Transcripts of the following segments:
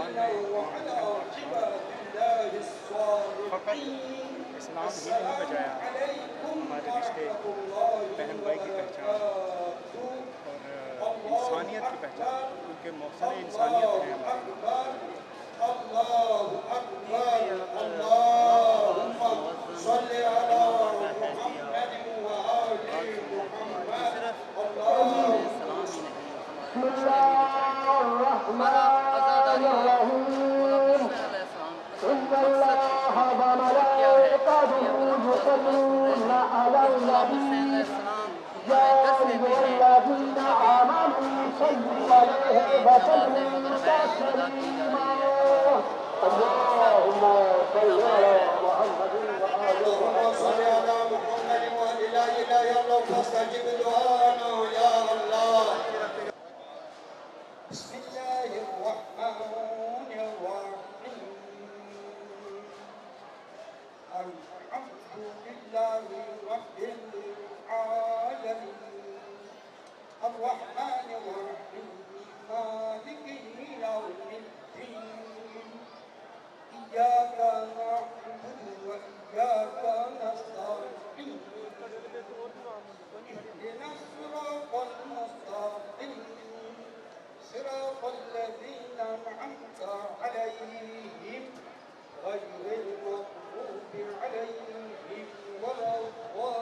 قرآن میں فقط اسلام ہی نہیں بچایا، ہمارے رشتے، بہن بھائی کی پہچان اور انسانیت کی پہچان، کیونکہ محسن انسانیت ہے ہمارے۔ فاستجب دعانا يا الله. بسم الله الرحمن الرحيم. الحمد لله رب العالمين الرحمن الرحيم مالك يوم الدين إياك نعبد وإياك نستعين اهدنا الصراط المستقيم صراط الذين أنعمت عليهم غير المغضوب عليهم ولا الضالين.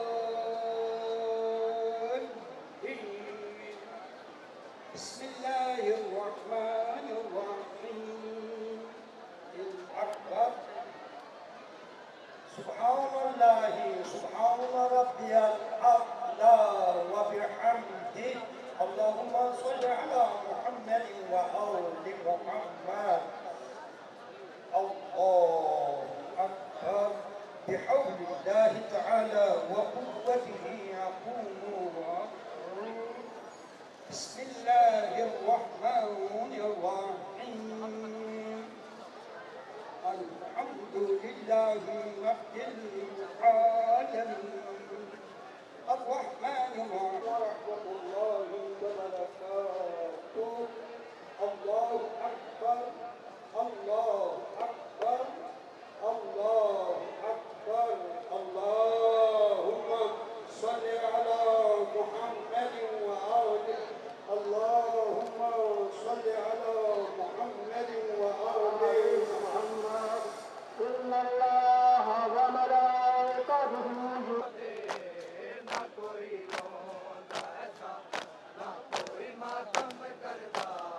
بسم الله الرحمن الرحيم. الأكبر سبحان الله سبحان ربي الأعلى وبحمده. اللهم صل على محمد وآل محمد. الله أكبر. بحول الله تعالى وقوته أقول بسم الله الرحمن الرحيم. الحمد لله رب العالمين الرحمن الرحيم ورحمة الله وبركاته. الله أكبر الله أكبر الله أكبر. اللهم صل على محمد وآله. اللهم صل على محمد وآله محمد. إن الله وملائكته نہ کوئی ماتم کرتا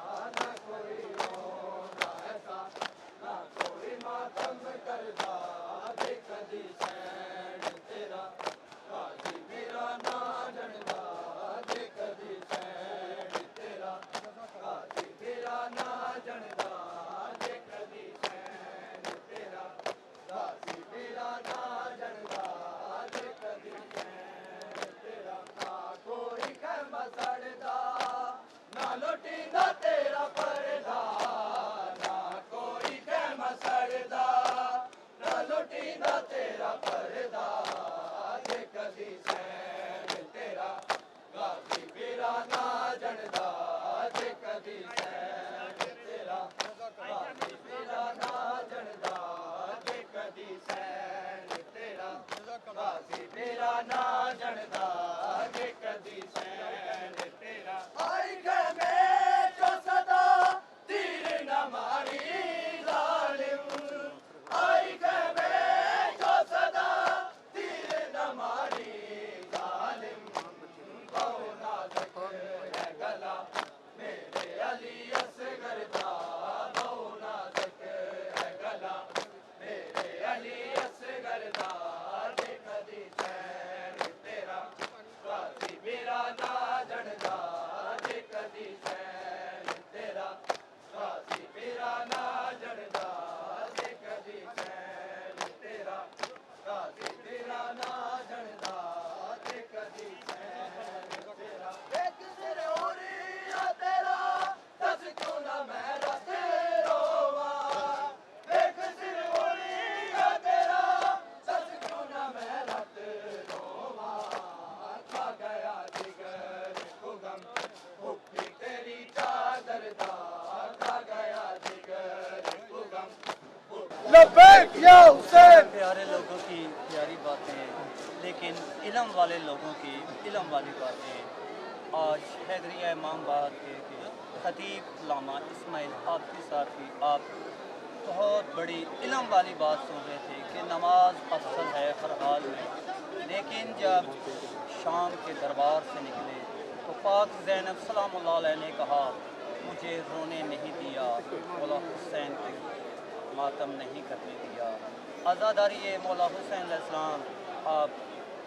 या हुसैन। प्यारे लोगों की प्यारी बातें, लेकिन इल्म वाले लोगों की इल्म वाली बातें। आज हैदरिया इमामाबाद के खतीब लामा इस्माइल आपकी साहब की आप बहुत बड़ी इल्म वाली बात सुन रहे थे कि नमाज अफसल है हर हाल में। लेकिन जब शाम के दरबार से निकले तो पाक ज़ैनब सलामुल्लाह अलैहा ने कहा, मुझे रोने नहीं दिया, मौला हुसैन के मातम नहीं करने दिया। आज़ादारी मौला हुसैन अलैहिस्सलाम आप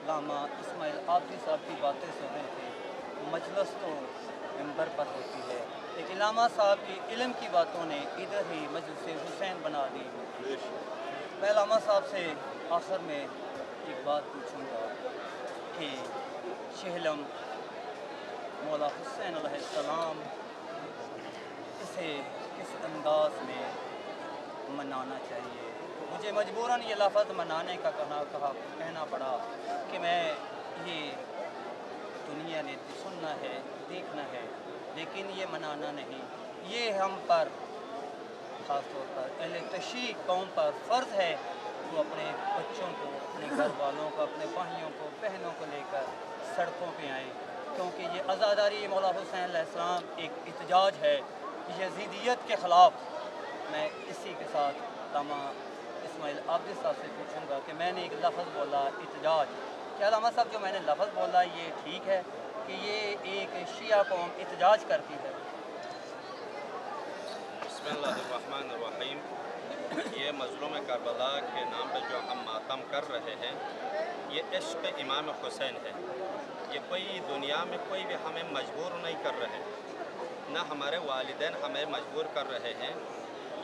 लामा इस्माइल आपकी साहब की बातें सुन रहे थे। मजलिस तो मिंबर पर होती है, लेकिन लामा साहब की इल्म की बातों ने इधर ही मजलिस हुसैन बना दी। मैं लामा साहब से आखिर में एक बात पूछूंगा कि शहलम मौला हुसैन अलैहिस्सलाम इसे किस अंदाज में मनाना चाहिए। मुझे मजबूरन ये लफ्ज़ मनाने का कहना पड़ा कि मैं ये दुनिया ने सुनना है, देखना है, लेकिन ये मनाना नहीं। ये हम पर ख़ास तौर पर अहले तशरीक़ कौम पर फ़र्ज़ है वो अपने बच्चों को, अपने घर वालों को, अपने भाइयों को, बहनों को लेकर सड़कों पे आएँ, क्योंकि ये आज़ादारी मौला हुसैन अलैहिस्सलाम एक इhtजाज है यज़ीदियत के ख़िलाफ़। मैं इसी के साथ लामा इस्माइल आबिद साहब से पूछूंगा कि मैंने एक लफ्ज़ बोला इhtजाज, क्या लामा साहब जो मैंने लफ्ज़ बोला ये ठीक है कि ये एक शिया कौम इhtजाज करती है? बिस्मिल्लाहिर्रहमानिर्रहीम। ये मज़लूम करबला के नाम पर जो हम मातम कर रहे हैं, ये इश्क़ इमाम हुसैन है। ये कोई दुनिया में कोई भी हमें मजबूर नहीं कर रहे, ना हमारे वालिदैन हमें मजबूर कर रहे हैं।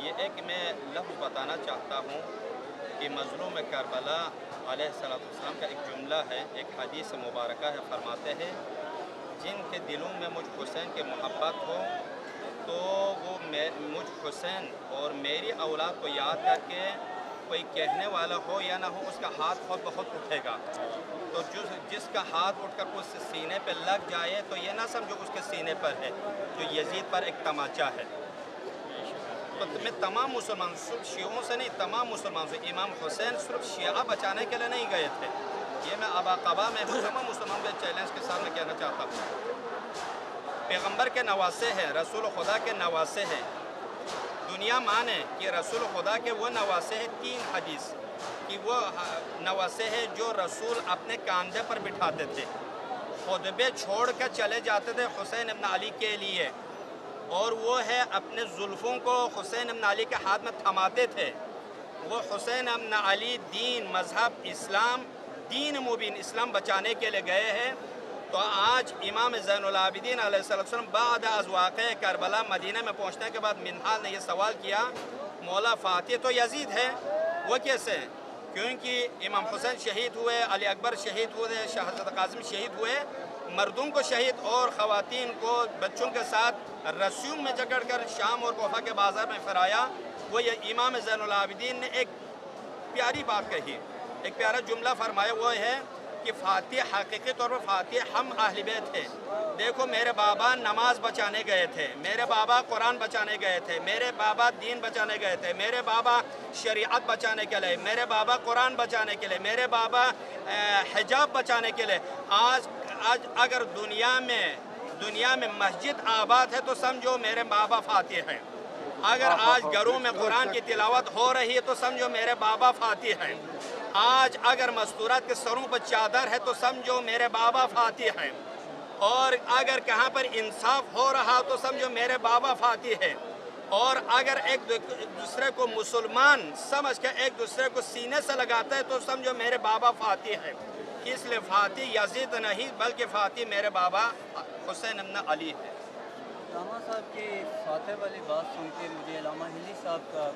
ये एक मैं लफ्ज़ बताना चाहता हूँ कि मज़लूम करबला अलैहिस्सलाम का एक जुमला है, एक हदीस मुबारक है, फरमाते हैं जिनके दिलों में मुझ हुसैन की मोहब्बत हो तो वो मुझ हुसैन और मेरी औलाद को याद करके कोई कहने वाला हो या ना हो, उसका हाथ बहुत बहुत उठेगा। तो जिसका हाथ उठकर उस सीने पर लग जाए तो ये ना समझो उसके सीने पर है जो यजीद पर एक तमाचा है। तो मैं तमाम मुसलमान, सिर्फ शियों से नहीं, तमाम मुसलमान से, इमाम हुसैन सिर्फ शिया बचाने के लिए नहीं गए थे। ये मैं अबाकबा में तमाम मुसलमान के चैलेंज के सामने कहना चाहता हूँ। पैगंबर के नवासे हैं, रसूल खुदा के नवासे हैं। दुनिया माने कि रसूल खुदा के वो नवासे हैं, 3 हदीस कि वो नवासे हैं जो रसूल अपने कांधे पर बिठाते थे, खुतबे छोड़ कर चले जाते थे हुसैन इब्न अली के लिए, और वो है अपने जुल्फ़ों को हुसैन इब्न अली के हाथ में थमाते थे। वो हुसैन इब्न अली दीन, मज़हब, इस्लाम, दीन मुबीन इस्लाम बचाने के लिए गए हैं। तो आज इमाम ज़ैनुल आबिदीन अलैहिस्सलाम बाद अज़ वाक़े करबला मदीना में पहुँचने के बाद मिन्हाल ने यह सवाल किया, मौला फ़ातिह तो यजीद है, वो कैसे? क्योंकि इमाम हुसैन शहीद हुए, अली अकबर शहीद हुए, शहज़ादा कासिम शहीद हुए, मर्दों को शहीद और ख़वातीन को बच्चों के साथ रस्सियों में जकड़ कर शाम और कोफा के बाज़ार में फराया। वो ये इमाम ज़ैनुल आबिदीन ने एक प्यारी बात कही, एक प्यारा जुमला फरमाया, वो है कि फ़ातिह हकीकी तौर पर फ़ातिह हम अहले बैत थे। देखो मेरे बाबा नमाज बचाने गए थे, मेरे बाबा कुरान बचाने गए थे, मेरे बाबा दीन बचाने गए थे, मेरे बाबा शरीयत बचाने के लिए, मेरे बाबा कुरान बचाने के लिए, मेरे बाबा हिजाब बचाने के लिए। आज अगर दुनिया में मस्जिद आबाद है तो समझो मेरे बाबा फ़ातिह हैं। अगर आज घरों में कुरान की तिलावत हो रही है तो समझो मेरे बाबा फ़ातिह हैं। आज अगर मस्तूरात के सरों पर चादर है तो समझो मेरे बाबा फ़ातिह हैं। और अगर कहाँ पर इंसाफ हो रहा तो समझो मेरे बाबा फ़ातिह है। और अगर एक दूसरे को मुसलमान समझ कर एक दूसरे को सीने से लगाता है तो समझो मेरे बाबा फ़ातिह है। इसलिए फ़ातिह यजीद नहीं बल्कि फ़ातिह मेरे बाबा हुसैन इब्न अली है। लामा साहब की फ़ातिह वाली बात सुन के मुझे अल्लामा हिली साहब का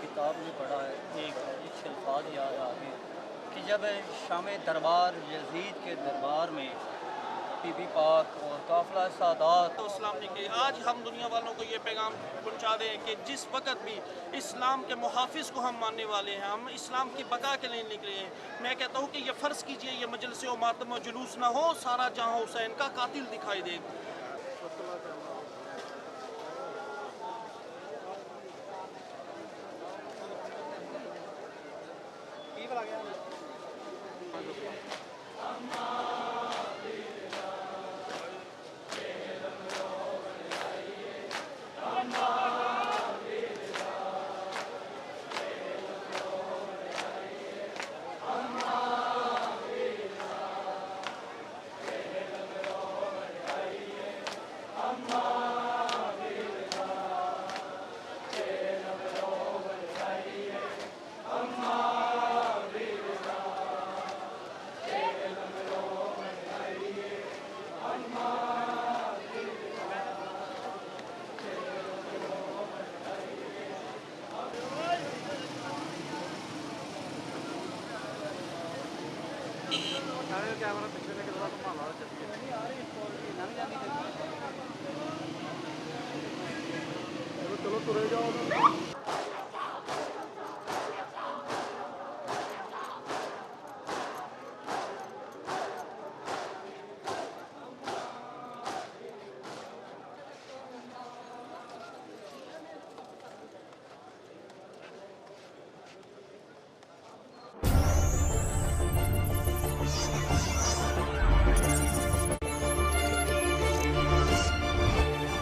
किताब में पढ़ा है, एक अल्फाज याद आ गए कि जब शाम दरबार यजीद के दरबार में बीबी पाक और काफ़िला सादात तो इस्लाम ने कि आज हम दुनिया वालों को ये पैगाम पहुंचा दें कि जिस वक़्त भी इस्लाम के मुहाफ़िज़ को हम मानने वाले हैं, हम इस्लाम की बका के लिए निकले हैं। मैं कहता हूँ कि ये फ़र्ज़ कीजिए ये मजलिस व मातम व जुलूस ना हो, सारा जहाँ हुसैन का कातिल दिखाई दे। कैमरा पिछले लेके थोड़ा घुमा लो चलो तुरे जाओ